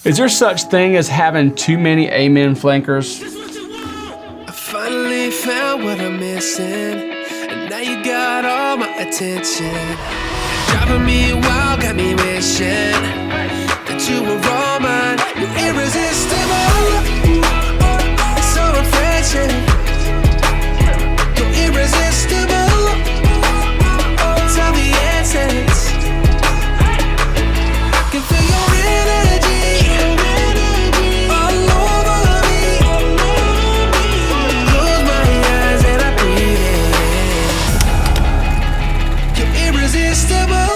Is there such thing as having too many amen flankers? I finally found what I'm missing, and now you got all my attention. Driving me wild, got me wishing that you were all mine. You're irresistible, so refreshing. You're irresistible, tell the essence. I can feel your energy all over me. Close my eyes and I breathe in. You're irresistible.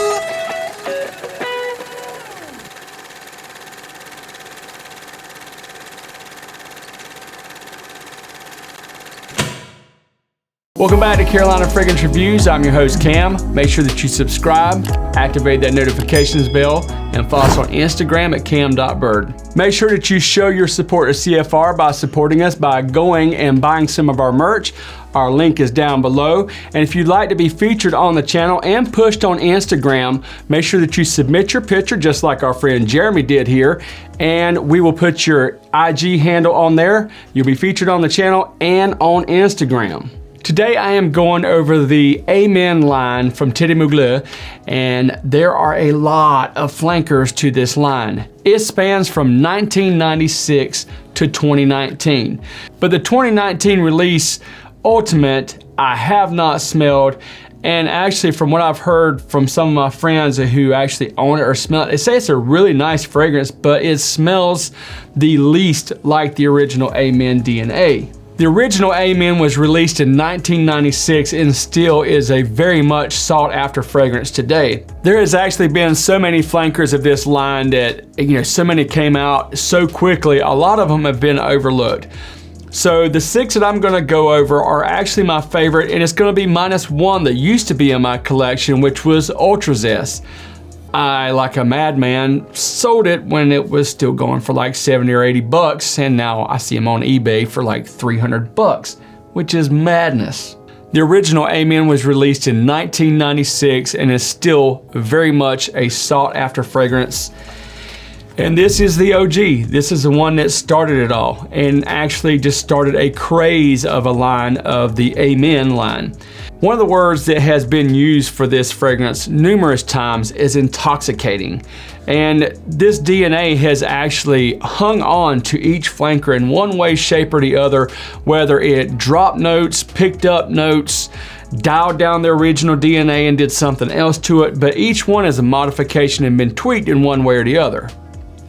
Welcome back to Carolina Fragrance Reviews. I'm your host, Cam. Make sure that you subscribe, activate that notifications bell, and follow us on Instagram at cam.byrd. Make sure that you show your support to CFR by supporting us by going and buying some of our merch. Our link is down below. And if you'd like to be featured on the channel and pushed on Instagram, make sure that you submit your picture just like our friend Jeremy did here, and we will put your IG handle on there. You'll be featured on the channel and on Instagram. Today I am going over the Amen line from Thierry Mugler, and there are a lot of flankers to this line. It spans from 1996 to 2019. But the 2019 release, Ultimate, I have not smelled, and actually from what I've heard from some of my friends who actually own it or smell it, they say it's a really nice fragrance, but it smells the least like the original Amen DNA. The original Amen was released in 1996 and still is a very much sought after fragrance today. There has actually been so many flankers of this line that, so many came out so quickly, a lot of them have been overlooked. So the 6 that I'm gonna go over are actually my favorite, and it's gonna be -1 that used to be in my collection, which was Ultra Zest. I, like a madman, sold it when it was still going for like 70 or 80 bucks, and now I see them on eBay for like 300 bucks, which is madness. The original Amen was released in 1996 and is still very much a sought after fragrance. And this is the OG. This is the one that started it all and actually just started a craze of a line of the Amen line. One of the words that has been used for this fragrance numerous times is intoxicating. And this DNA has actually hung on to each flanker in one way, shape, or the other, whether it dropped notes, picked up notes, dialed down the original DNA and did something else to it, but each one is a modification and been tweaked in one way or the other.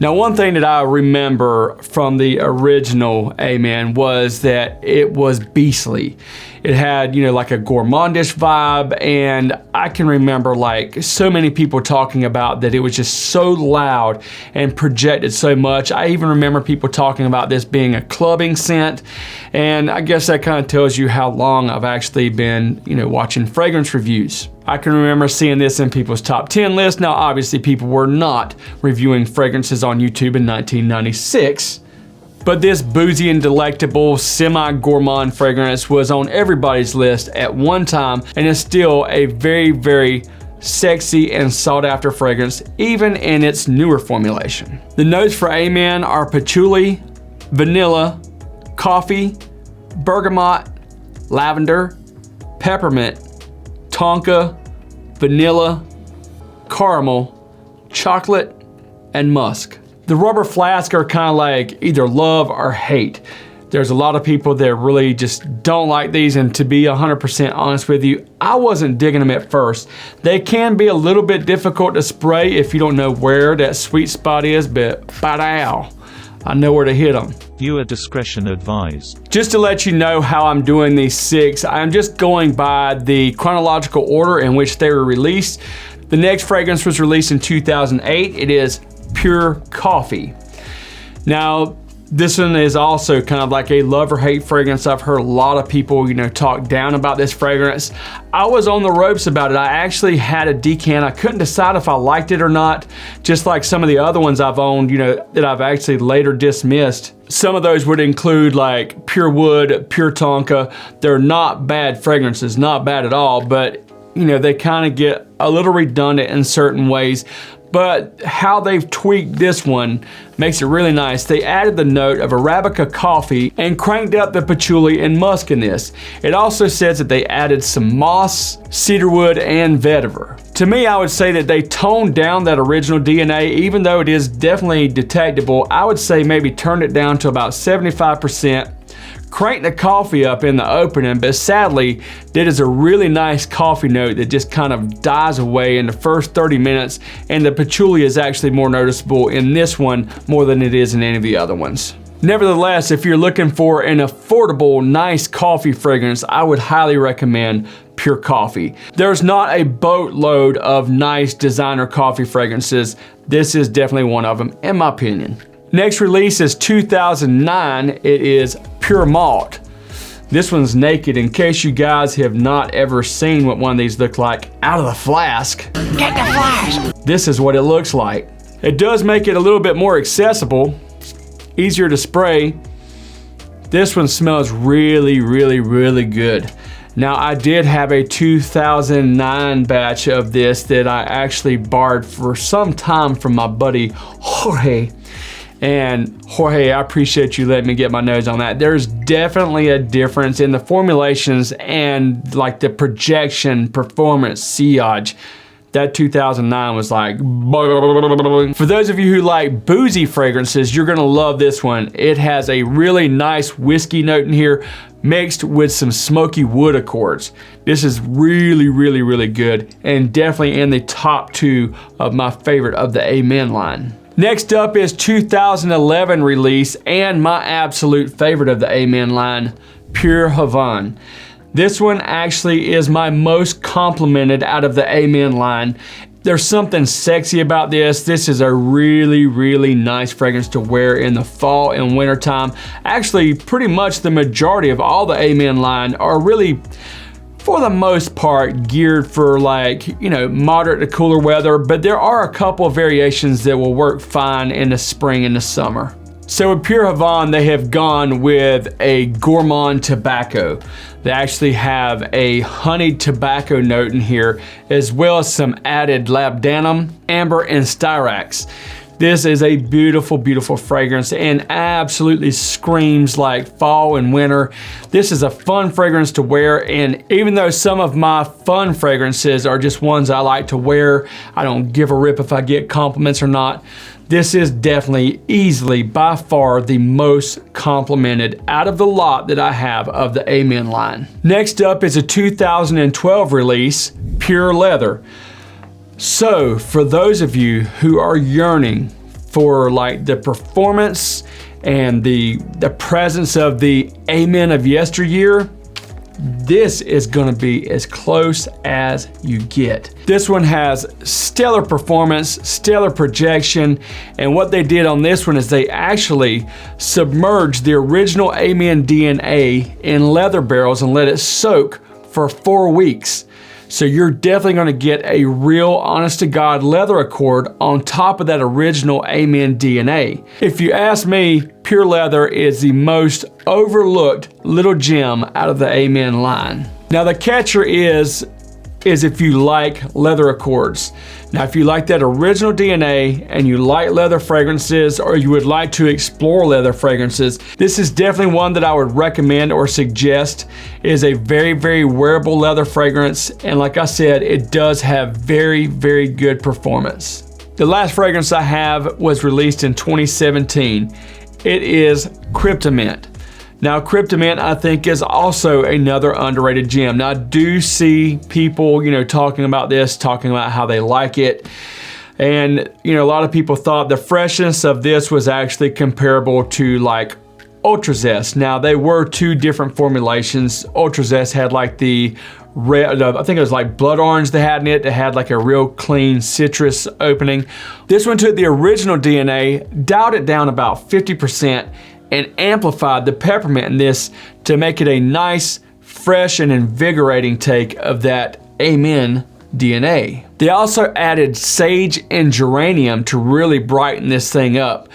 Now, one thing that I remember from the original Amen was that it was beastly. It had, like a gourmandish vibe, and I can remember like so many people talking about that it was just so loud and projected so much. I even remember people talking about this being a clubbing scent, and I guess that kind of tells you how long I've actually been, watching fragrance reviews. I can remember seeing this in people's top 10 lists. Now, obviously, people were not reviewing fragrances on YouTube in 1996, but this boozy and delectable semi-gourmand fragrance was on everybody's list at one time and is still a very, very sexy and sought after fragrance, even in its newer formulation. The notes for Amen are patchouli, vanilla, coffee, bergamot, lavender, peppermint, tonka, vanilla, caramel, chocolate, and musk. The rubber flasks are kind of like either love or hate. There's a lot of people that really just don't like these, and to be 100% honest with you, I wasn't digging them at first. They can be a little bit difficult to spray if you don't know where that sweet spot is, but ba-dow, I know where to hit them. Viewer discretion advised. Just to let you know how I'm doing these 6, I'm just going by the chronological order in which they were released. The next fragrance was released in 2008. It is Pure Coffee. Now, this one is also kind of like a love or hate fragrance. I've heard a lot of people, talk down about this fragrance. I was on the ropes about it. I actually had a decant. I couldn't decide if I liked it or not, just like some of the other ones I've owned, that I've actually later dismissed. Some of those would include like Pure Wood, Pure Tonka. They're not bad fragrances, not bad at all, but they kind of get a little redundant in certain ways. but how they've tweaked this one makes it really nice. They added the note of Arabica coffee and cranked up the patchouli and musk in this. It also says that they added some moss, cedarwood, and vetiver. To me, I would say that they toned down that original DNA, even though it is definitely detectable. I would say maybe turned it down to about 75%. Crank the coffee up in the opening, but sadly, that is a really nice coffee note that just kind of dies away in the first 30 minutes, and the patchouli is actually more noticeable in this one more than it is in any of the other ones. Nevertheless, if you're looking for an affordable, nice coffee fragrance, I would highly recommend Pure Coffee. There's not a boatload of nice designer coffee fragrances. This is definitely one of them, in my opinion. Next release is 2009. It is Pure Malt. This one's naked. In case you guys have not ever seen what one of these look like out of the flask. Get the flask. This is what it looks like. It does make it a little bit more accessible, easier to spray. This one smells really, really, really good. Now, I did have a 2009 batch of this that I actually borrowed for some time from my buddy Jorge. And Jorge, I appreciate you letting me get my nose on that. There's definitely a difference in the formulations and like the projection, performance, sillage. That 2009 was like, for those of you who like boozy fragrances, you're gonna love this one. It has a really nice whiskey note in here mixed with some smoky wood accords. This is really, really, really good, and definitely in the top 2 of my favorite of the Amen line. Next up is 2011 release and my absolute favorite of the Amen line, Pure Havane. This one actually is my most complimented out of the Amen line. There's something sexy about this. This is a really, really nice fragrance to wear in the fall and winter time. Actually, pretty much the majority of all the Amen line are really, for the most part, geared for like, you know, moderate to cooler weather, but there are a couple of variations that will work fine in the spring and the summer. So with Pure Havane, they have gone with a gourmand tobacco. They actually have a honeyed tobacco note in here, as well as some added labdanum, amber, and STYRAX. This is a beautiful, beautiful fragrance and absolutely screams like fall and winter. This is a fun fragrance to wear, and even though some of my fun fragrances are just ones I like to wear, I don't give a rip if I get compliments or not, this is definitely, easily, by far the most complimented out of the lot that I have of the Amen line. Next up is a 2012 release, Pure Leather. So for those of you who are yearning for like the performance and the presence of the Amen of yesteryear, this is gonna be as close as you get. This one has stellar performance, stellar projection, and what they did on this one is they actually submerged the original Amen DNA in leather barrels and let it soak for 4 weeks. So you're definitely gonna get a real honest to God leather accord on top of that original Amen DNA. If you ask me, Pure Leather is the most overlooked little gem out of the Amen line. Now the catcher is if you like leather accords. Now if you like that original DNA and you like leather fragrances, or you would like to explore leather fragrances, this is definitely one that I would recommend or suggest. It is a very, very wearable leather fragrance, and like I said, it does have very, very good performance. The last fragrance I have was released in 2017. It is Kryptomint. Now Kryptomint, I think, is also another underrated gem. Now I do see people, talking about this, talking about how they like it. And, a lot of people thought the freshness of this was actually comparable to like Ultra Zest. Now they were 2 different formulations. Ultra Zest had like the red, I think it was like blood orange they had in it. It had like a real clean citrus opening. This one took the original DNA, dialed it down about 50%, and amplified the peppermint in this to make it a nice, fresh, and invigorating take of that Amen DNA. They also added sage and geranium to really brighten this thing up.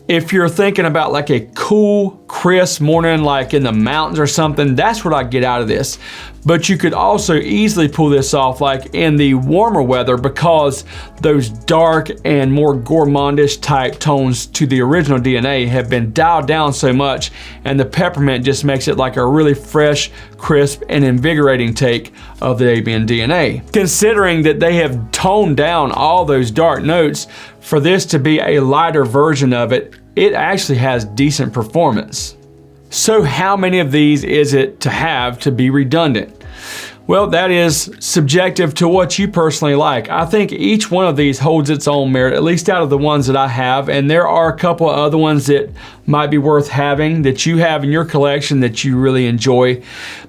If you're thinking about like a cool, crisp morning, like in the mountains or something, that's what I get out of this. But you could also easily pull this off like in the warmer weather, because those dark and more gourmandish type tones to the original DNA have been dialed down so much, and the peppermint just makes it like a really fresh, crisp, and invigorating take of the ABN DNA. Considering that they have toned down all those dark notes, for this to be a lighter version of it, it actually has decent performance. So how many of these is it to have to be redundant? Well, that is subjective to what you personally like. I think each one of these holds its own merit, at least out of the ones that I have, and there are a couple of other ones that might be worth having that you have in your collection that you really enjoy.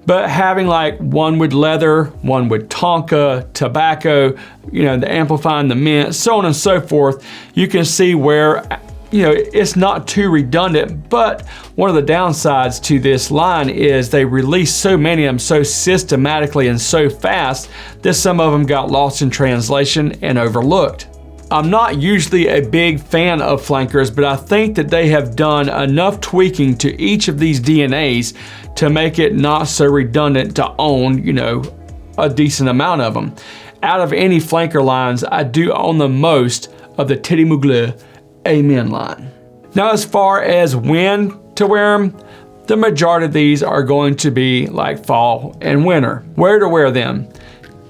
But having like one with leather, one with tonka, tobacco, you know, the amplifying, the mint, so on and so forth, you can see where, you know, it's not too redundant. But one of the downsides to this line is they release so many of them so systematically and so fast that some of them got lost in translation and overlooked. I'm not usually a big fan of flankers, but I think that they have done enough tweaking to each of these DNAs to make it not so redundant to own, you know, a decent amount of them. Out of any flanker lines, I do own the most of the Thierry Mugler Amen line. Now, as far as when to wear them, the majority of these are going to be like fall and winter. Where to wear them?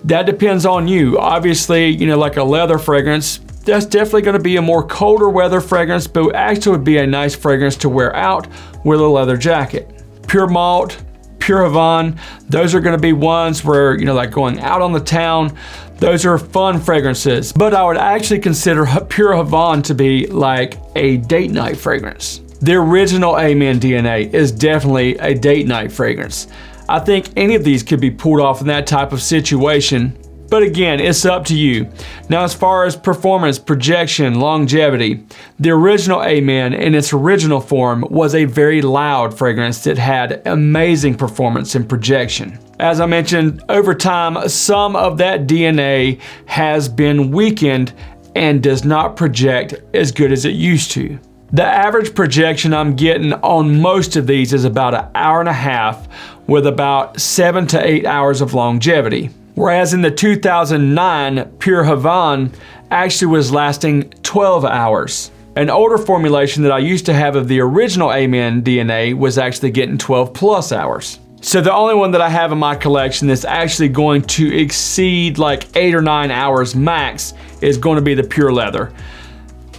That depends on you. Obviously, you know, like a leather fragrance, that's definitely going to be a more colder weather fragrance, but actually would be a nice fragrance to wear out with a leather jacket. Pure malt, pure Havane, those are going to be ones where, you know, like going out on the town, those are fun fragrances. But I would actually consider pure Havane to be like a date night fragrance. The original Amen DNA is definitely a date night fragrance. I think any of these could be pulled off in that type of situation, but again, it's up to you. Now, as far as performance, projection, longevity, the original Amen in its original form was a very loud fragrance that had amazing performance and projection. As I mentioned, over time, some of that DNA has been weakened and does not project as good as it used to. The average projection I'm getting on most of these is about an hour and a half with about 7 to 8 hours of longevity. Whereas in the 2009 Pure Havane actually was lasting 12 hours. An older formulation that I used to have of the original Amen DNA was actually getting 12 plus hours. So the only one that I have in my collection that's actually going to exceed like 8 or 9 hours max is going to be the Pure Leather.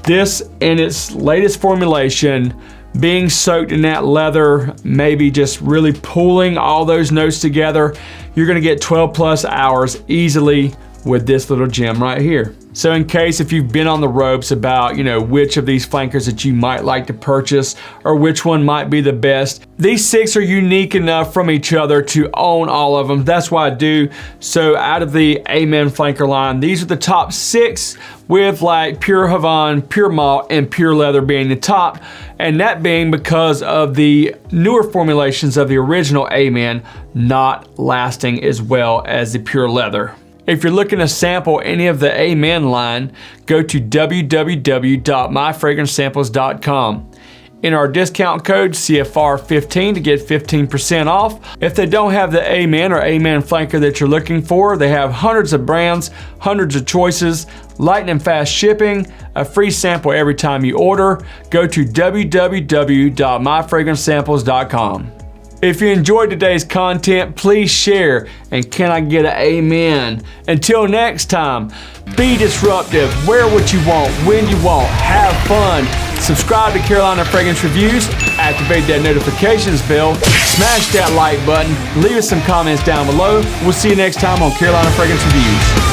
This, in its latest formulation, being soaked in that leather, maybe just really pulling all those notes together, you're gonna get 12 plus hours easily with this little gem right here. So in case if you've been on the ropes about, you know, which of these flankers that you might like to purchase or which one might be the best, these 6 are unique enough from each other to own all of them. That's why I do. So out of the Amen flanker line, these are the top 6, with like Pure Havane, Pure Malt, and Pure Leather being the top. And that being because of the newer formulations of the original Amen not lasting as well as the Pure Leather. If you're looking to sample any of the Amen line, go to www.myfragrancesamples.com. Enter our discount code CFR15 to get 15% off. If they don't have the Amen or Amen flanker that you're looking for, they have hundreds of brands, hundreds of choices, lightning fast shipping, a free sample every time you order. Go to www.myfragrancesamples.com. If you enjoyed today's content, please share, and can I get an amen? Until next time, be disruptive, wear what you want, when you want, have fun. Subscribe to Carolina Fragrance Reviews, activate that notifications bell, smash that like button, leave us some comments down below. We'll see you next time on Carolina Fragrance Reviews.